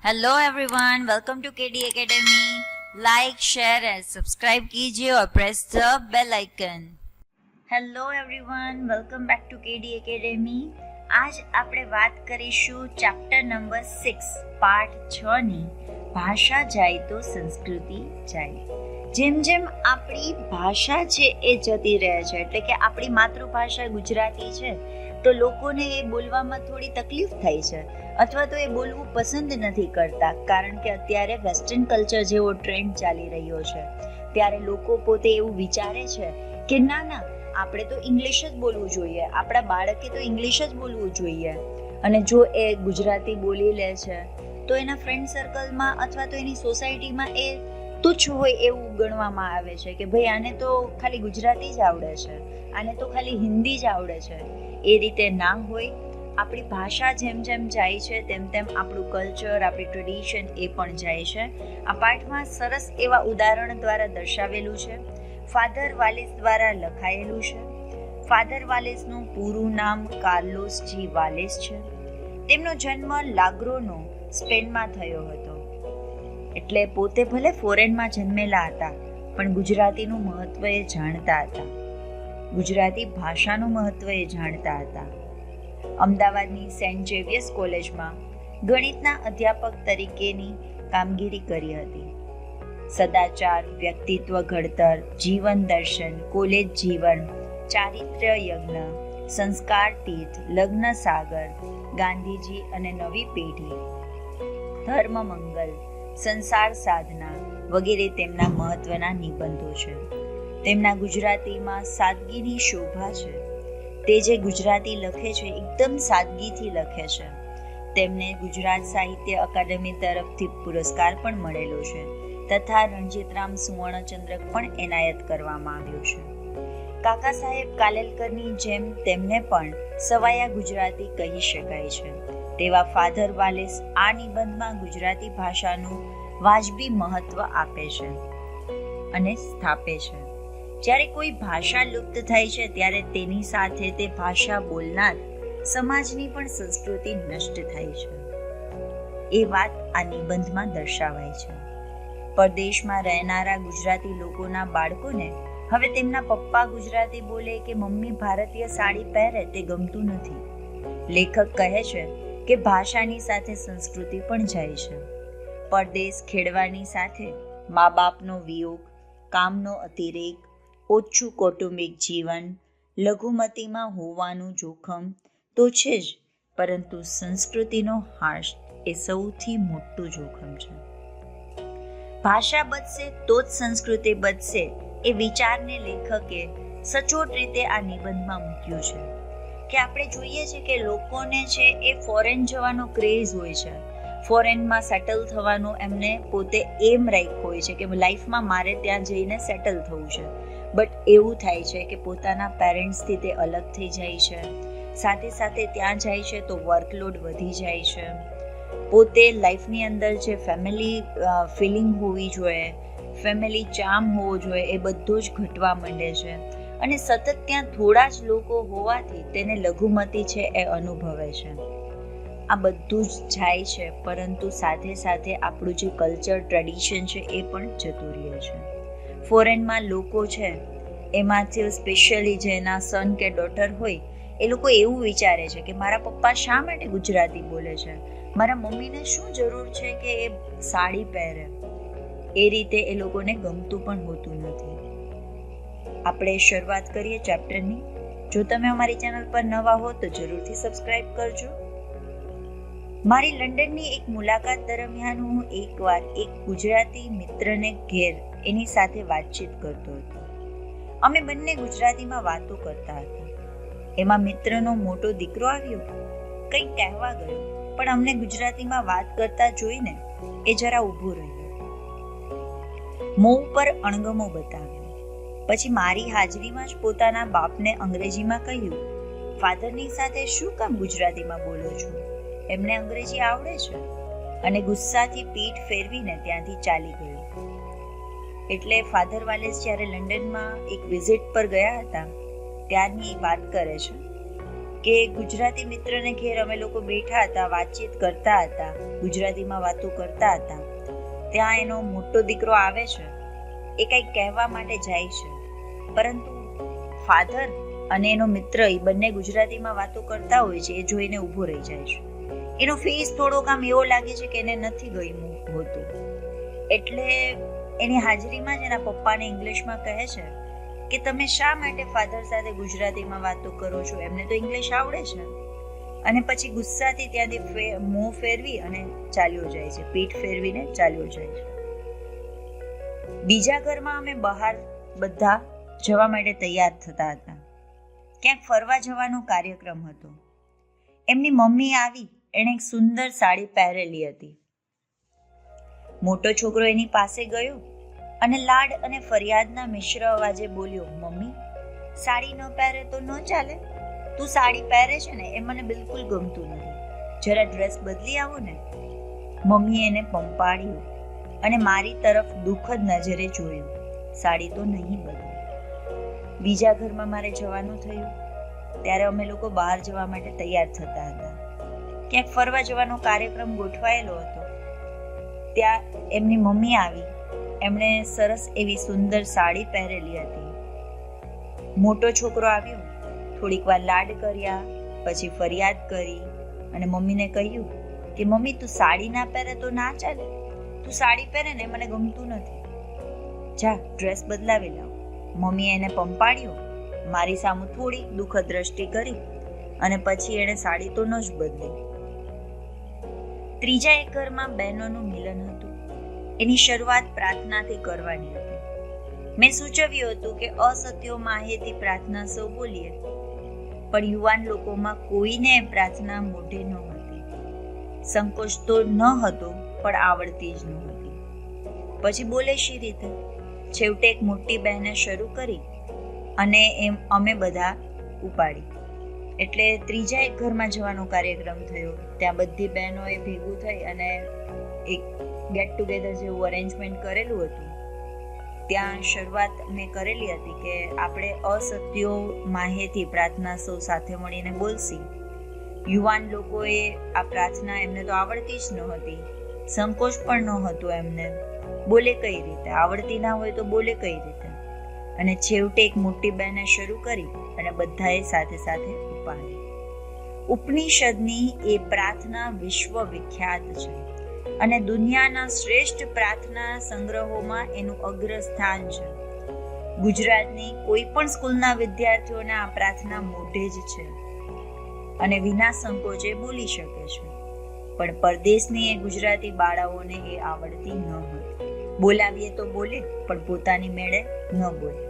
Hello everyone, welcome to K D academy. Like, share and subscribe कीजिए और press the bell icon. Hello everyone, welcome back to K D academy. આજ આપણે વાત કરીશું chapter number 6 part 6 ની ભાષા જાય તો સંસ્કૃતિ જાય। જેમ જેમ આપણી ભાષા છે એ જતી રહે છે, એટલે કે આપણી માતૃભાષા ગુજરાતી છે તો લોકોને એ બોલવામાં થોડી તકલીફ થાય છે અથવા તો એ બોલવું પસંદ નથી કરતા, કારણ કે અત્યારે વેસ્ટર્ન કલ્ચર જેવો ટ્રેન્ડ ચાલી રહ્યો છે। ત્યારે લોકો પોતે એવું વિચારે છે કે ના આપણે તો ઇંગ્લિશ જ બોલવું જોઈએ, આપણા બાળકે તો ઇંગ્લિશ જ બોલવું જોઈએ। અને જો એ ગુજરાતી બોલી લે છે તો એના ફ્રેન્ડ સર્કલમાં અથવા તો એની સોસાયટીમાં એ તુચ્છ હોય એવું ગણવામાં આવે છે કે ભાઈ આને તો ખાલી ગુજરાતી જ આવડે છે, આને તો ખાલી હિન્દી જ આવડે છે। એ રીતે ના હોય। આપણી ભાષા જેમ જેમ જાય છે તેમ તેમ આપણું કલ્ચર, આપણી ટ્રેડિશન એ પણ જાય છે। આ પાઠમાં સરસ એવા ઉદાહરણ દ્વારા દર્શાવેલું છે। ફાધર વાલેસ દ્વારા લખાયેલું છે। ફાધર વાલેસનું પૂરું નામ કાર્લોસ જી વાલેસ છે। તેમનો જન્મ લાગ્રોનો, સ્પેનમાં થયો હતો। એટલે પોતે ભલે ફોરેનમાં જન્મેલા હતા પણ ગુજરાતીનું મહત્વ એ જાણતા હતા, ગુજરાતી ભાષાનું મહત્વ એ જાણતા હતા। અમદાવાદની સેન્ટ ઝેવિયર્સ કોલેજમાં ગણિતના અધ્યાપક તરીકેની કામગીરી કરી હતી। સદાચાર, વ્યક્તિત્વ ઘડતર, જીવન દર્શન, કોલેજ જીવન, ચારિત્ર્ય યજ્ઞ, સંસ્કાર તીર્થ, લગ્ન સાગર, ગાંધીજી અને નવી પેઢી, ધર્મ મંગલ, સંસાર સાધના વગેરે તેમના મહત્વના નિબંધો છે। તેમના ગુજરાતીમાં સાદગીની શોભા છે। તે જે ગુજરાતી લખે છે એકદમ સાદગીથી લખે છે। તેમને ગુજરાત સાહિત્ય અકાદમી તરફથી પુરસ્કાર પણ મળેલો છે તથા રણજીતરામ સુવર્ણચંદ્રક પણ એનાયત કરવામાં આવ્યો છે। કાકા સાહેબ કાલેલકરની જેમ તેમને પણ સવાયા ગુજરાતી કહી શકાય છે। તેવા ફાધર વાલેસ આ નિબંધમાં ગુજરાતી ભાષાનું વાજબી મહત્વ આપે છે અને સ્થાપે છે। જ્યારે કોઈ ભાષા લુપ્ત થાય છે ત્યારે તેની સાથે તે ભાષા બોલનાર સમાજની પણ સંસ્કૃતિ નષ્ટ થાય છે, એ વાત આ નિબંધમાં દર્શાવાય છે। પરદેશમાં રહેનારા ગુજરાતી લોકોના બાળકોને હવે તેમના પપ્પા ગુજરાતી બોલે કે મમ્મી ભારતીય સાડી પહેરે તે ગમતું નથી। લેખક કહે છે કે ભાષાની સાથે સંસ્કૃતિ પણ જાય છે। પરદેશ ખેડવાની સાથે મા બાપનો વિયોગ, કામનો અતિરેક, ઓછું કૌટુંબિક જીવન, લઘુમતીમાં હોવાનું જોખમ તો છે જ, પરંતુ સંસ્કૃતિનો હાશ એ સૌથી મોટું જોખમ છે। ભાષા બચશે તો જ સંસ્કૃતિ બચશે, એ વિચારને લેખકે સચોટ રીતે આ નિબંધમાં મૂક્યું છે। કે આપણે જોઈએ છે કે લોકોને છે એ ફોરેન જવાનો ક્રેઝ હોય છે, ફોરેનમાં સેટલ થવાનો એમને પોતે એમ રાખ્યો હોય છે કે લાઈફમાં મારે ત્યાં જઈને સેટલ થવું છે। બટ એવું થાય છે કે પોતાના પેરેન્ટ્સથી તે અલગ થઈ જાય છે, સાથે સાથે ત્યાં જાય છે તો વર્કલોડ વધી જાય છે। પોતે લાઈફની અંદર જે ફેમિલી ફિલિંગ હોવી જોઈએ, ફેમિલી ચાર્મ હોવો જોઈએ, એ બધું જ ઘટવા માંડે છે અને સતત ત્યાં થોડા જ લોકો હોવાથી તેને લઘુમતી છે એ અનુભવે છે। આ બધું જ જાય છે, પરંતુ સાથે સાથે આપણું જે કલ્ચર, ટ્રેડિશન છે એ પણ જતું રહે છે। ફોરેનમાં લોકો છે એમાંથી સ્પેશિયલી જેના સન કે ડોટર હોય એ લોકો એવું વિચારે છે કે મારા પપ્પા શા માટે ગુજરાતી બોલે છે, મારા મમ્મીને શું જરૂર છે કે એ સાડી પહેરે, એ રીતે એ લોકોને ગમતું પણ હોતું નથી। આપણે શરૂઆત કરીએ ચેપ્ટરની। જો તમે અમારી ચેનલ પર નવા હો તો જરૂરથી સબસ્ક્રાઇબ કરજો। મારી લંડનની એક મુલાકાત દરમિયાન હું એકવાર એક ગુજરાતી મિત્રને ઘેર એની સાથે વાતચીત કરતો હતો। અમે બંને ગુજરાતીમાં વાતો કરતા હતા। એમાં મિત્રનો મોટો દીકરો આવ્યો, કંઈક કહેવા ગયો, પણ અમને ગુજરાતીમાં વાત કરતા જોઈને એ જરા ઊભો રહ્યો, મોં ઉપર અણગમો બતાવ્યો, પછી મારી હાજરીમાં જ પોતાના બાપને અંગ્રેજીમાં કહ્યું, ફાધરની સાથે શું કામ ગુજરાતીમાં બોલો છો, એમને અંગ્રેજી આવડે છે, અને ગુસ્સાથી પીઠ ફેરવીને ત્યાંથી ચાલી ગયો। એટલે ફાધર વાલેસ જ્યારે લંડનમાં એક વિઝિટ પર ગયા હતા ત્યારની વાત કરે છે કે ગુજરાતી મિત્રને ઘેર અમે લોકો બેઠા હતા, વાતચીત કરતા હતા, ગુજરાતીમાં વાતો કરતા હતા. ત્યાં એનો મોટો દીકરો આવે છે, એ કંઈક કહેવા માટે જાય છે, પરંતુ ફાધર અને એનો મિત્ર એ બંને ગુજરાતીમાં વાતો કરતા હોય છે. એ જોઈને ઊભો રહી જાય છે. એનો ફેસ થોડોક આમ એવો લાગે છે કે એને નથી ગમ્યું હોતું. એટલે એની હાજરીમાં જ એના પપ્પાને ઇંગ્લિશમાં કહે છે કે તમે શા માટે ફાધર સાથે ગુજરાતીમાં વાતો કરો છો, એમને તો ઇંગ્લિશ આવડે છે. અને પછી ગુસ્સાથી ત્યાંથી મોં ફેરવી અને ચાલ્યો જાય છે, પીઠ ફેરવીને ચાલ્યો જાય છે. બીજા ઘરમાં અમે બહાર બધા જવા માટે તૈયાર થતા હતા. ક્યાંક ફરવા જવાનો કાર્યક્રમ હતો. એમની મમ્મી આવી, એણે એક સુંદર સાડી પહેરેલી હતી. મોટો છોકરો એની પાસે ગયો અને લાડ અને ફરિયાદના મિશ્ર અવાજે બોલ્યો, મમ્મી, સાડી ન પહેરે તો ન ચાલે? તું સાડી પહેરે છે ને એ મને બિલકુલ ગમતું નથી, જરા ડ્રેસ બદલી આવો ને. મમ્મીએ એને પંપાડ્યું અને મારી તરફ દુઃખદ નજરે જોયું. સાડી તો નહીં બદલી. બીજા ઘરમાં મારે જવાનું થયું ત્યારે અમે લોકો બહાર જવા માટે તૈયાર થતા હતા. ક્યાંક ફરવા જવાનો કાર્યક્રમ ગોઠવાયેલો હતો. ત્યાં એમની મમ્મી આવી. એમણે સરસ એવી સુંદર સાડી પહેરેલી હતી. મોટો છોકરો આવ્યો, થોડીક વાર લાડ કર્યા, પછી ફરિયાદ કરી અને મમ્મીને કહ્યું કે મમ્મી, તું સાડી ના પહેરે તો ના ચાલે. તું સાડી પહેરે ને મને ગમતું નથી, જા ડ્રેસ બદલાવી લાવ. મમ્મીએ એને પંપાડ્યો, મારી સામે થોડી દુઃખદ દ્રષ્ટિ કરી અને પછી એણે સાડી તો ન જ બદલી. ત્રીજા એક ઘરમાં બહેનોનું મિલન હતું. એની શરૂઆત પ્રાર્થનાથી કરવાની હતી. મેં સૂચવ્યું હતું કે અસત્યો માહેથી પ્રાર્થના સૌ બોલીએ, પણ યુવાન લોકોમાં કોઈને પ્રાર્થના મોઢે ન હતી. સંકોચ તો ન હતો, પણ આવડતી જ ન હતી. પછી બોલે શી રીતે? છેવટે એક મોટી બહેને શરૂ કરી અને એમ અમે બધા ઉપાડી. એટલે ત્રીજા એક ઘરમાં જવાનો કાર્યક્રમ થયો. ત્યાં બધી બહેનોએ ભેગું થઈ અને એક ગેટ ટુગેધર જેવું અરેન્જમેન્ટ કરેલું હતું. ત્યાં શરૂઆત મેં કરેલી હતી કે આપણે અસત્યો માહેથી પ્રાર્થના સૌ સાથે મળીને બોલશી. યુવાન લોકોએ આ પ્રાર્થના એમને તો આવડતી જ ન હતી, સંકોચ પણ ન હતો એમને. બોલે કઈ રીતે? આવડતી ના હોય તો બોલે કઈ રીતે? અને છેવટે એક મોટી બહેને શરૂ કરી અને બધાએ સાથે સાથે ઉપાડી. ઉપનિષદની એ પ્રાર્થના વિશ્વ વિખ્યાત છે અને દુનિયાના શ્રેષ્ઠ પ્રાર્થના સંગ્રહોમાં એનું અગ્રસ્થાન છે. ગુજરાતની કોઈ પણ સ્કૂલના વિદ્યાર્થીઓને આ પ્રાર્થના મોઢે જ છે અને વિના સંકોચે બોલી શકે છે. પણ પરદેશની એ ગુજરાતી બાળાઓને એ આવડતી ન હોય. બોલાવીએ તો બોલે, પણ પોતાની મેળે ન બોલે.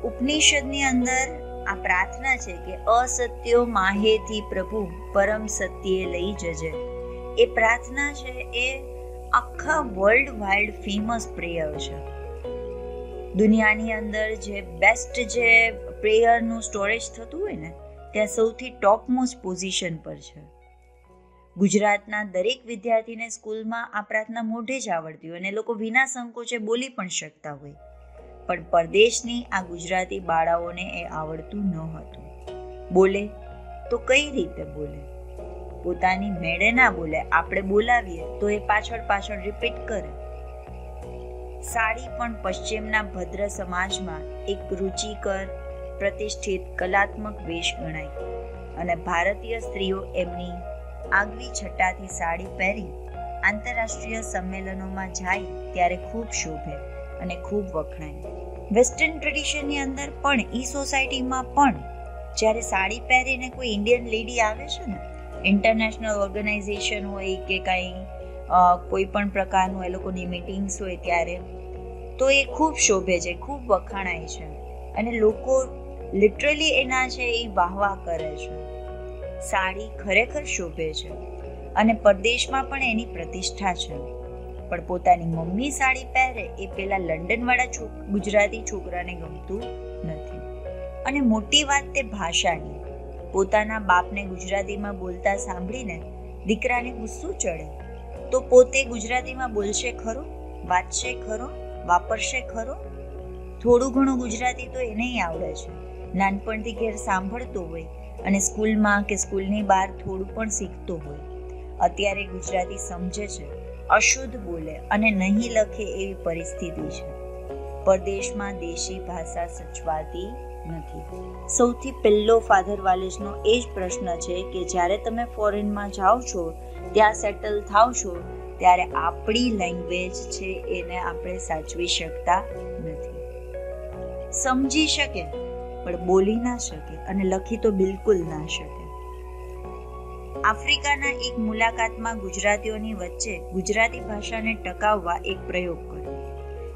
ઉપનિષદની અંદર આ પ્રાર્થના છે કે અસત્યો માહેથી પ્રભુ પરમ સત્યે લઈ જજે. એ પ્રાર્થના છે એ આખા વર્લ્ડ વાઇડ ફેમસ પ્રેયર છે. દુનિયાની અંદર જે બેસ્ટ જે પ્રેયરનું સ્ટોરેજ થતું હોય ને, ત્યાં સૌથી ટોપ મોસ્ટ પોઝિશન પર છે. ગુજરાતના દરેક વિદ્યાર્થીને સ્કૂલમાં આ પ્રાર્થના મોઢે જ આવડતી હોય અને એ લોકો વિના સંકોચે બોલી પણ શકતા હોય. પણ પરદેશની આ ગુજરાતી બાળાઓને એ આવડતું ન હતું. બોલે તો કઈ રીતે બોલે? પોતાની મેળે ના બોલે. આપણે બોલાવીએ તો એ પાછળ રિપીટ કરે. સાડી પણ પશ્ચિમના ભદ્ર સમાજમાં એક રુચિકર, પ્રતિષ્ઠિત કલાત્મક વેશ ગણાય અને ભારતીય સ્ત્રીઓ એમની આગવી છટાથી સાડી પહેરી આંતરરાષ્ટ્રીય સંમેલનોમાં જાય ત્યારે ખૂબ શોભે અને ખૂબ વખણાય. વેસ્ટર્ન ટ્રેડિશનની અંદર પણ ઈ સોસાયટીમાં પણ જ્યારે સાડી પહેરીને કોઈ ઇન્ડિયન લેડી આવે છે ને, ઇન્ટરનેશનલ ઓર્ગેનાઇઝેશન હોય કે કોઈ પણ પ્રકારનું એ લોકોની મીટિંગ્સ હોય ત્યારે, તો એ ખૂબ શોભે છે, ખૂબ વખાણાય છે અને લોકો લિટરલી એના છે એ વાહવાહ કરે છે. સાડી ખરેખર શોભે છે અને પરદેશમાં પણ એની પ્રતિષ્ઠા છે. પણ પોતાની મમ્મી સાડી પહેરે એ પેલા લંડનવાળા ગુજરાતી છોકરાને ગમતું નથી. અને મોટી વાત તે ભાષાની. પોતાના બાપને ગુજરાતીમાં બોલતા સાંભળીને દીકરાને ગુસ્સો ચડે તો પોતે ગુજરાતીમાં બોલશે ખરો, વાંચશે ખરો, વાપરશે ખરો? થોડું ઘણું ગુજરાતી તો એને આવડે છે, નાનપણથી ઘેર સાંભળતો હોય અને સ્કૂલમાં કે સ્કૂલની બહાર થોડું પણ શીખતો હોય, અત્યારે ગુજરાતી સમજે છે, અશુદ્ધ બોલે અને નહીં લખે એવી પરિસ્થિતિ છે. પરદેશમાં દેશી ભાષા સચવાતી નથી. સૌથી પહેલો ફાધર વાલેસનો એ જ પ્રશ્ન છે કે જ્યારે તમે ફોરેનમાં જાઓ છો, ત્યાં સેટલ થાવ છો, ત્યારે આપણી લેંગ્વેજ છે એને આપણે સાચવી શકતા નથી. સમજી શકે પણ બોલી ના શકે અને લખી તો બિલકુલ ના શકે. આફ્રિકાના એક મુલાકાતમાં ગુજરાતીઓની વચ્ચે ગુજરાતી ભાષાને ટકાવવા એક પ્રયોગ કર્યો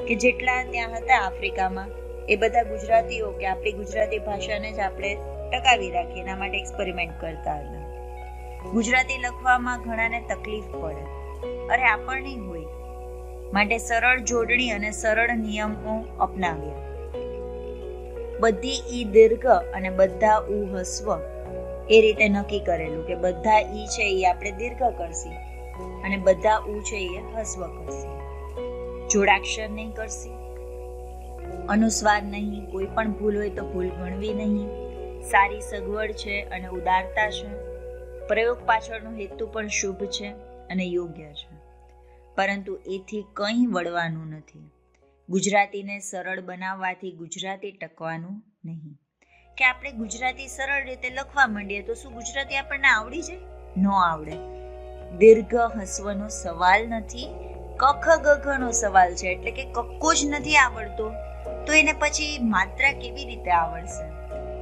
કે જેટલા ત્યાં હતા આફ્રિકામાં એ બધા ગુજરાતીઓ કે આપણી ગુજરાતી ભાષાને જ આપણે ટકાવી રાખીએ એના માટે એક્સપેરિમેન્ટ કરતા હતા. ગુજરાતી લખવામાં ઘણાને તકલીફ પડે, અરે આપણને હોય, માટે સરળ જોડણી અને સરળ નિયમો અપનાવ્યા. બધી ઈ દીર્ઘ અને બધા ઉ હસ્વ એ રીતે નક્કી કરેલું કે બધા ઈ છે એ આપણે દીર્ઘ કરશી અને બધા ઉ છે એ હસ્વ કરશી. જોડાક્ષર નહીં કરશી, અનુસ્વાર નહીં, કોઈ પણ ભૂલ હોય તો ભૂલ ગણવી નહીં. સારી સગવડ છે અને ઉદારતા છે. પ્રયોગ પાછળનો હેતુ પણ શુભ છે અને યોગ્ય છે, પરંતુ એથી કંઈ વળવાનું નથી. ગુજરાતીને સરળ બનાવવાથી ગુજરાતી ટકવાનું નહીં. કે આપણે ગુજરાતી સરળ રીતે લખવા માંડીએ તો શું ગુજરાતી આપણને આવડી જાય? ન આવડે. દીર્ઘ હસ્વનો સવાલ નથી, કખ ગઘનો સવાલ છે. એટલે કે કક્કો જ નથી આવડતો તો એને પછી માત્રા કેવી રીતે આવડશે?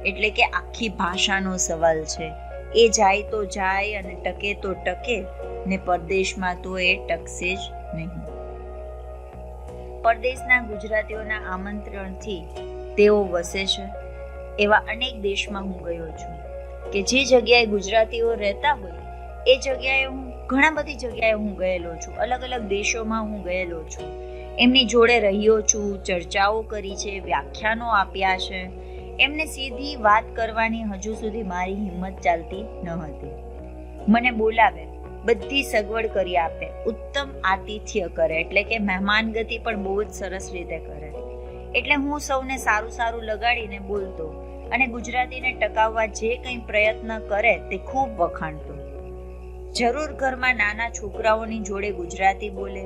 એટલે કે આખી ભાષાનો સવાલ છે. એ જાય તો જાય અને ટકે તો ટકે, ને પરદેશમાં તો એ ટકશે જ નહીં. પરદેશના ગુજરાતીઓના આમંત્રણથી તેઓ વસે છે. એવા અનેક દેશમાં હું ગયો છું કે જે જગ્યાએ ગુજરાતીઓ રહેતા હોય એ જગ્યાએ ઘણા બધી જગ્યાએ હું ગયેલો છું. અલગ અલગ દેશોમાં હું ગયેલો છું. એમની જોડે રહ્યો છું, ચર્ચાઓ કરી છે, વ્યાખ્યાનો આપ્યા છે. એમને સીધી વાત કરવાની હજુ સુધી મારી હિંમત ચાલતી ન હતી. મને બોલાવે, બધી સગવડ કરી આપે, ઉત્તમ આતિથ્ય કરે, એટલે કે મહેમાનગતિ પણ બહુ જ સરસ રીતે કરે. એટલે હું સૌને સારું સારું લગાડીને બોલતો અને ગુજરાતીને ટકાવવા જે કંઈ પ્રયત્ન કરે તે ખૂબ વખાણતો. જરૂર ઘરમાં નાના છોકરાઓની જોડે ગુજરાતી બોલે,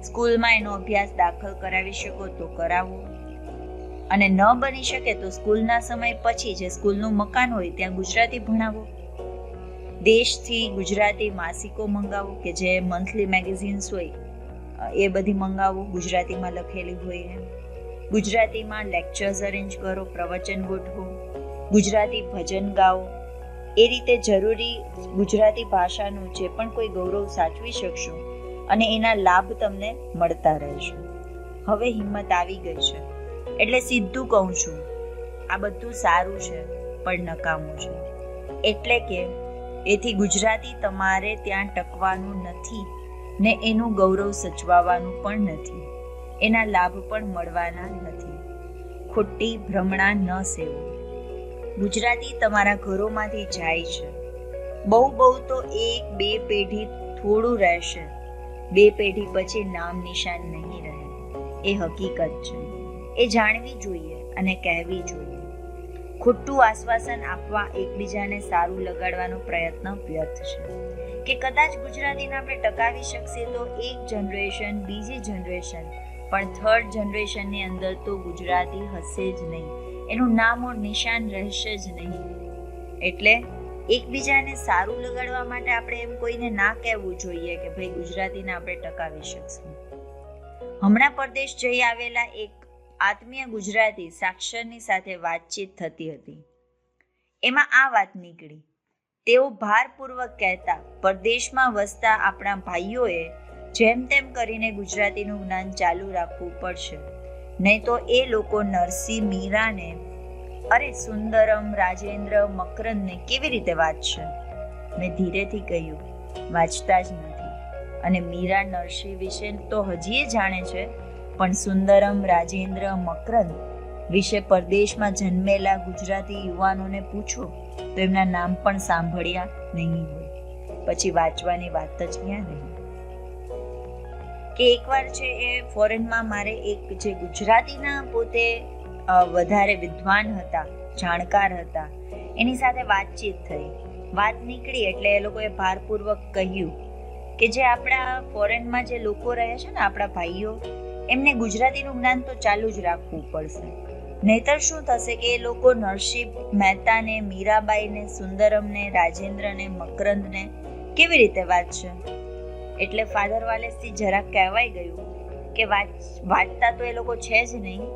સ્કૂલમાં એનો અભ્યાસ દાખલ કરાવી શકો તો કરાવો, અને ન બની શકે તો સ્કૂલના સમય પછી જે સ્કૂલનું મકાન હોય ત્યાં ગુજરાતી ભણાવો. દેશથી ગુજરાતી માસિકો મંગાવો કે જે મંથલી મેગેઝિન્સ હોય એ બધી મંગાવો, ગુજરાતીમાં લખેલી હોય. ગુજરાતીમાં લેક્ચર્સ અરેન્જ કરો, પ્રવચન ગોઠવો, ગુજરાતી ભજન ગાઓ. એ રીતે જરૂરી ગુજરાતી ભાષાનું જે પણ કોઈ ગૌરવ સાચવી શકશો અને એના લાભ તમને મળતા રહેશે. હવે હિંમત આવી ગઈ છે એટલે સીધું કહું છું, આ બધું સારું છે પણ નકામું છે. એટલે કે એથી ગુજરાતી તમારે ત્યાં ટકવાનું નથી ને એનું ગૌરવ સચવાવાનું પણ નથી, એના લાભ પણ મળવાના નથી. ખોટી ભ્રમણા ન સેવો. ગુજરાતી તમારા ઘરોમાંથી જાય છે. બહુ તો 1-2 પેઢી થોડું રહેશે, 2 પેઢી પછી નામ નિશાન નહીં રહે. એ હકીકત છે. એ જાણવી જોઈએ અને કહેવી જોઈએ. ખોટું આશ્વાસન આપવા, એકબીજાને સારું લગાડવાનો પ્રયત્ન વ્યર્થ છે. કે કદાચ ગુજરાતીને આપણે ટકાવી શકશે તો એક જનરેશન, બીજી જનરેશન, પણ થર્ડ જનરેશનની અંદર તો ગુજરાતી હશે જ નહીં, એનું નામ ઓર નિશાન રહેશે જ નહીં. એટલે એકબીજાને સારું લગાડવા માટે આપણે એમ કોઈને ના કહેવું જોઈએ કે ભાઈ ગુજરાતીને આપણે ટકાવી શકશું. હમણાં પરદેશ જઈ આવેલા એક આત્મીય ગુજરાતી સાક્ષરની સાથે વાતચીત થતી હતી. એમાં આ વાત નીકળી. તેઓ ભારપૂર્વક કહેતા, પરદેશમાં વસતા આપણા ભાઈઓએ જેમ તેમ કરીને ગુજરાતીનું જ્ઞાન ચાલુ રાખવું પડશે, નહીં તો એ લોકો નરસિંહ મીરાને, અરે સુંદરમ, રાજેન્દ્ર, મકરંદને કેવી રીતે વાંચશે? મેં ધીરેથી કહ્યું, વાંચતા જ નથી. અને મીરા નરસિંહ વિશે તો હજી જાણે છે, પણ સુંદરમ, રાજેન્દ્ર, મકરંદ વિશે પરદેશમાં જન્મેલા ગુજરાતી યુવાનોને પૂછો તો એમના નામ પણ સાંભળ્યા નહીં હોય. પછી વાંચવાની વાત જ ક્યાં નહીં. કે એકવાર છે એ ફોરેનમાં મારે એક જે ગુજરાતીના પોતે વધારે વિદ્વાન હતા, જાણકાર હતા, એની સાથે વાતચીત થઈ. વાત નીકળી એટલે એ લોકોએ ભારપૂર્વક કહ્યું કે જે આપણા ફોરેનમાં જે લોકો રહે છે ને, આપણા ભાઈઓ, એમને ગુજરાતીનું જ્ઞાન તો ચાલુ જ રાખવું પડશે. નહીતર શું થશે કે એ લોકો નરસિંહ મહેતાને, મીરાબાઈને, સુંદરમને, રાજેન્દ્રને, મકરંદને કેવી રીતે વાંચશે? એટલે ફાધર વાલેસથી જરાક કહેવાઈ ગયું કે વાંચતા તો એ લોકો છે જ નહીં.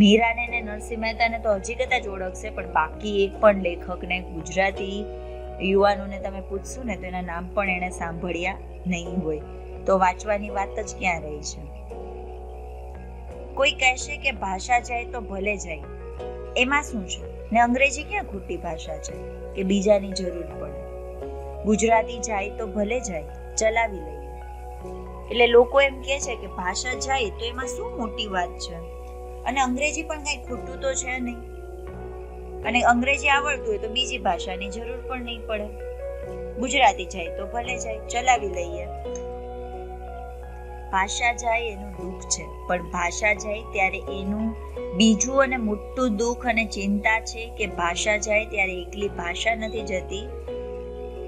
મીરાને ને નરસિંહ મહેતાને તો હજી કદાચ ઓળખશે, પણ બાકી એક પણ લેખકને, ગુજરાતી યુવાનોને તમે પૂછશો ને તો એના નામ પણ એણે સાંભળ્યા નહીં હોય. તો વાંચવાની વાત જ ક્યાં રહી છે? કોઈ કહેશે કે ભાષા જાય તો ભલે જાય, એમાં શું છે? ને અંગ્રેજી ક્યાં ખોટી ભાષા છે કે બીજાની જરૂર પડે? ગુજરાતી જાય તો ભલે જાય, ચલાવી લઈએ. એટલે લોકો એમ કહે છે કે ભાષા જાય તો એમાં શું મોટી વાત છે? અને અંગ્રેજી પણ કઈ ખોટું તો છે નહીં. અને અંગ્રેજી આવડતું હોય તો બીજી ભાષાની જરૂર પણ નહીં પડે. ગુજરાતી જાય તો ભલે જાય, ચલાવી લઈએ. ભાષા જાય એનું દુઃખ છે, પણ ભાષા જાય ત્યારે એનું બીજું અને મોટું દુઃખ અને ચિંતા છે કે ભાષા જાય ત્યારે એકલી ભાષા નથી જતી,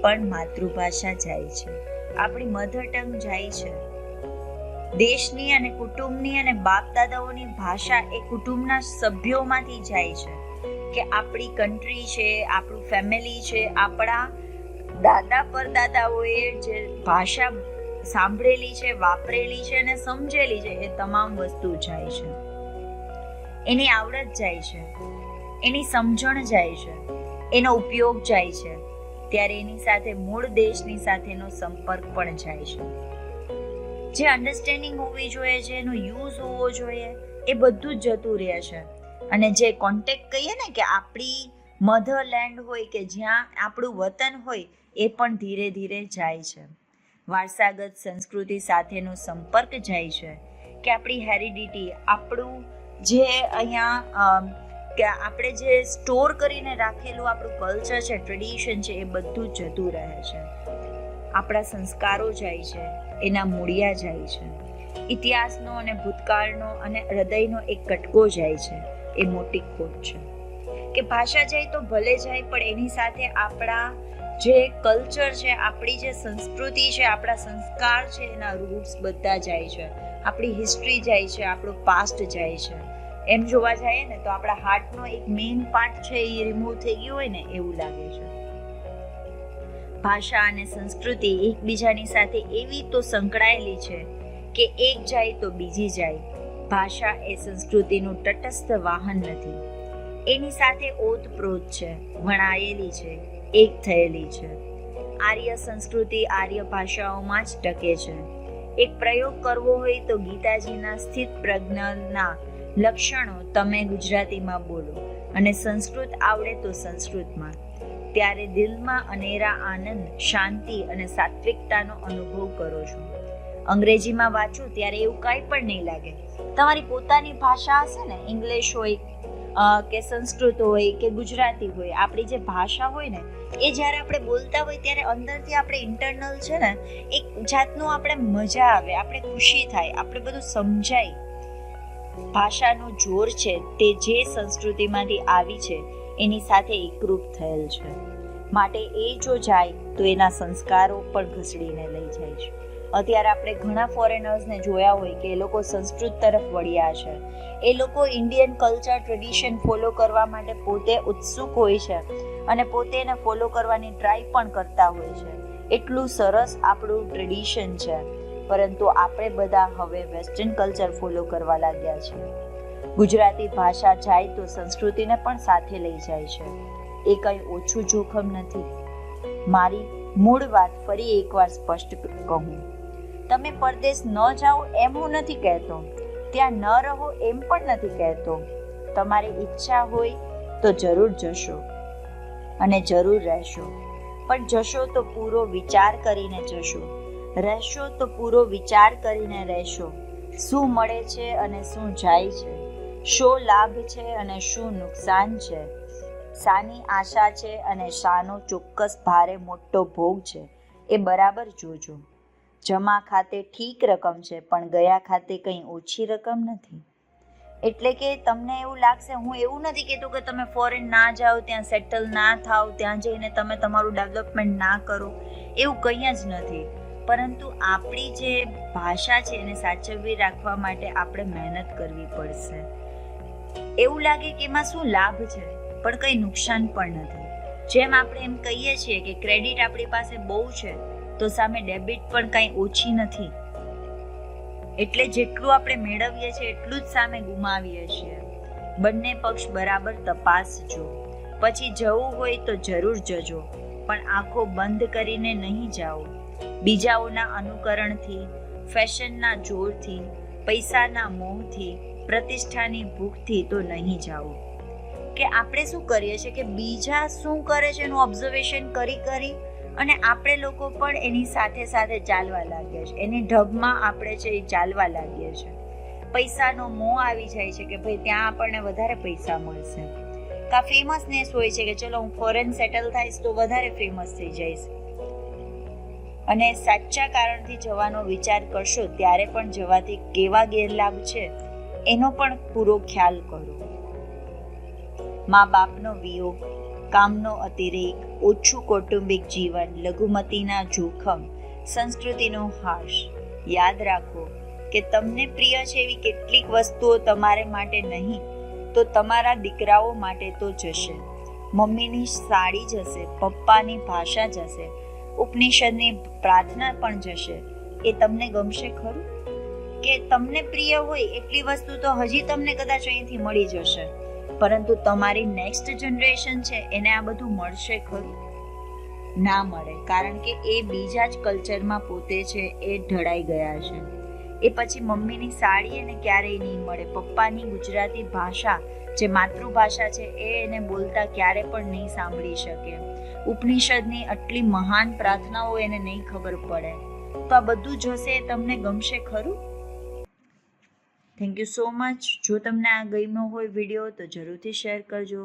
પણ માતૃભાષા જાય છે, આપણી મધર ટંગ જાય છે. દેશની અને કુટુંબની અને બાપ દાદાઓની ભાષા એ કુટુંબના સભ્યોમાંથી જાય છે કે આપણી કન્ટ્રી છે, આપણું ફેમિલી છે, આપણા દાદા પરદાદાઓએ જે ભાષા સાંભળેલી છે, વાપરેલી છે અને સમજેલી છે, એ તમામ વસ્તુ જાય છે. એની આવડત જાય છે, એની સમજણ જાય છે, એનો ઉપયોગ જાય છે. ત્યારે એની સાથે મૂળ દેશની સાથેનો સંપર્ક પણ જાય છે. જે અન્ડરસ્ટેન્ડિંગ હોવી જોઈએ, જે એનો યુઝ હોવો જોઈએ, એ બધું જ જતું રહે છે. અને જે કોન્ટેક્ટ કહીએ ને કે આપણી મધરલેન્ડ હોય કે જ્યાં આપણું વતન હોય, એ પણ ધીરે ધીરે જાય છે. વારસાગત સંસ્કૃતિ સાથેનો સંપર્ક જાય છે કે આપણી હેરિડિટી, આપણું જે અહીંયા કે આપણે જે સ્ટોર કરીને રાખેલું આપણું કલ્ચર છે, ટ્રેડિશન છે, એ બધું જ જતું રહે છે. આપણા સંસ્કારો જાય છે, એના મૂળિયા જાય છે. ઇતિહાસનો અને ભૂતકાળનો અને હૃદયનો એક કટકો જાય છે. એ મોટી ખોટ છે કે ભાષા જાય તો ભલે જાય, પણ એની સાથે આપણા જે કલ્ચર છે, આપણી જે સંસ્કૃતિ છે, આપણા સંસ્કાર છે, એના રૂટ્સ બધા જાય છે. આપણી હિસ્ટ્રી જાય છે, આપણો પાસ્ટ જાય છે. એમ જોવા જઈએ ને તો આપણા હાર્ટનો એક મેઇન પાર્ટ છે એ રિમૂવ થઈ ગયો હોય ને એવું લાગે છે. ભાષા અને સંસ્કૃતિ એકબીજાની સાથે એવી તો સંકળાયેલી છે કે એક જાય તો બીજી જાય. ભાષા એ સંસ્કૃતિનું તટસ્થ વાહન નથી, એની સાથે ઓતપ્રોત છે, વણાયેલી છે, એક થયેલી છે. આર્ય સંસ્કૃતિ આર્ય ભાષાઓમાં જ ટકે છે. એક પ્રયોગ કરવો હોય તો ગીતાજીના સ્થિત પ્રજ્ઞના લક્ષણો તમે ગુજરાતીમાં બોલો અને સંસ્કૃત આવડે તો સંસ્કૃતમાં. ત્યારે દિલમાં અનેરા આનંદ, શાંતિ અને સાત્વિકતાનો અનુભવ કરો છો. અંગ્રેજીમાં વાંચો ત્યારે એવું કાંઈ પણ નહીં લાગે. તમારી પોતાની ભાષા હશે ને, ઇંગ્લિશ હોય કે સંસ્કૃત હોય કે ગુજરાતી હોય, આપણી જે ભાષા હોય ને, એ જ્યારે આપણે બોલતા હોય ત્યારે અંદરથી આપણે ઇન્ટરનલ છે ને એક જાતનું આપણે મજા આવે, આપણે ખુશી થાય, આપણે બધું સમજાય. ભાષાનું જોર છે તે જે સંસ્કૃતિમાંથી આવી છે એની સાથે એકરૂપ થયેલ છે. માટે એ જો જાય તો એના સંસ્કારો પણ ઘસડીને લઈ જાય છે. અત્યારે આપણે ઘણા ફોરેનર્સને જોયા હોય કે એ લોકો સંસ્કૃત તરફ વળ્યા છે. એ લોકો ઇન્ડિયન કલ્ચર, ટ્રેડિશન ફોલો કરવા માટે પોતે ઉત્સુક હોય છે અને પોતે એને ફોલો કરવાની ટ્રાય પણ કરતા હોય છે. એટલું સરસ આપણું ટ્રેડિશન છે, પરંતુ આપણે બધા હવે વેસ્ટર્ન કલ્ચર ફોલો કરવા લાગ્યા છીએ. ગુજરાતી ભાષા જાય તો સંસ્કૃતિને પણ સાથે લઈ જાય છે. એ કંઈ ઓછું જોખમ નથી. મારી મૂળ વાત ફરી એકવાર સ્પષ્ટ કહું, તમે પરદેશ ન જાઓ એમ હું નથી કહેતો, ત્યાં ન રહો એમ પણ નથી કહેતો. તમારી ઈચ્છા હોય તો જરૂર જશો અને જરૂર રહેશો, પણ જશો તો પૂરો વિચાર કરીને જશો, રહેશો તો પૂરો વિચાર કરીને રહેશો. શું મળે છે અને શું જાય છે, શો લાભ છે અને શું નુકસાન છે, શાની આશા છે અને શાનો ચોક્કસ ભારે મોટો ભોગ છે, એ બરાબર જોજો. જમા ખાતે ઠીક રકમ છે, પણ ગયા ખાતે કંઈ ઓછી રકમ નથી. એટલે કે તમને એવું લાગશે, હું એવું નથી કહેતું કે તમે ફોરેન ના જાઓ, ત્યાં સેટલ ના થાઓ, ત્યાં જઈને તમે તમારું ડેવલપમેન્ટ ના કરો, એવું કંઈ જ નથી. પરંતુ આપણી જે ભાષા છે એને સાચવવી રાખવા માટે આપણે મહેનત કરવી પડશે. એવું લાગે કે એમાં શું લાભ છે, પણ કંઈ નુકસાન પણ નથી. જેમ આપણે એમ કહીએ છીએ કે ક્રેડિટ આપણી પાસે બહુ છે તો સામે ડેબિટ પણ કંઈ ઓછી નથી. એટલે જેટલું આપણે મેળવીએ છીએ એટલું જ સામે ગુમાવીએ છીએ. બંને પક્ષ બરાબર તપાસજો. પછી જવું હોય તો જરૂર જજો, પણ આંખો બંધ કરીને નહીં જાઓ. બીજાઓના અનુકરણથી, ફેશનના જોરથી, પૈસાના મોહથી, પ્રતિષ્ઠાની ભૂખથી તો નહીં જાઓ. કે આપણે શું કરીએ છીએ કે બીજા શું કરે છે એનું ઓબ્ઝર્વેશન કરી અને આપણે લોકો પણ એની સાથે સાથે ચાલવા લાગ્યા છે, એની ઢબમાં આપણે છે એ ચાલવા લાગીએ છીએ. પૈસાનો મોહ આવી જાય છે કે ભાઈ ત્યાં આપણને વધારે પૈસા મળશે. કા ફેમસનેસ હોય છે કે ચલો હું ફોરેન સેટલ થઈશ તો વધારે ફેમસ થઈ જઈશ. અને સાચા કારણથી જવાનો વિચાર કરશો ત્યારે પણ જવાથી કેવા ગેરલાભ છે એનો પણ પૂરો ખ્યાલ કરો. મા બાપનો વિયોગ, કામનો અતિરેક, ઓછું કૌટુંબિક જીવન, લઘુમતીના જોખમ, સંસ્કૃતિનો હાશ. યાદ રાખો કે તમને પ્રિય છે એવી કેટલીક વસ્તુઓ તમારે માટે નહીં તો તમારા દીકરાઓ માટે તો જશે. મમ્મીની સાડી જશે, પપ્પાની ભાષા જશે, ઉપનિષદની પ્રાર્થના પણ જશે. એ તમને ગમશે ખરું? કે તમને પ્રિય હોય એટલી વસ્તુ તો હજી તમને કદાચ અહીંથી મળી જશે, પરંતુ તમારી નેક્સ્ટ જનરેશન છે એને આ બધું મળશે ખરું? ના મળે, કારણ કે એ બીજા જ કલ્ચરમાં પોતે છે એ ઢળાઈ ગયા છે. એ પછી મમ્મીની સાડી એને ક્યારેય નહીં મળે, પપ્પાની ગુજરાતી ભાષા જે માતૃભાષા છે એ એને બોલતા ક્યારે પણ નહીં સાંભળી શકે, ઉપનિષદની આટલી મહાન પ્રાર્થનાઓ એને નહીં ખબર પડે. તો આ બધું જોશે એ તમને ગમશે ખરું? Thank you so much. જો તમને આ ગમ્યો હોય વિડીયો તો જરૂરથી શેર કરજો.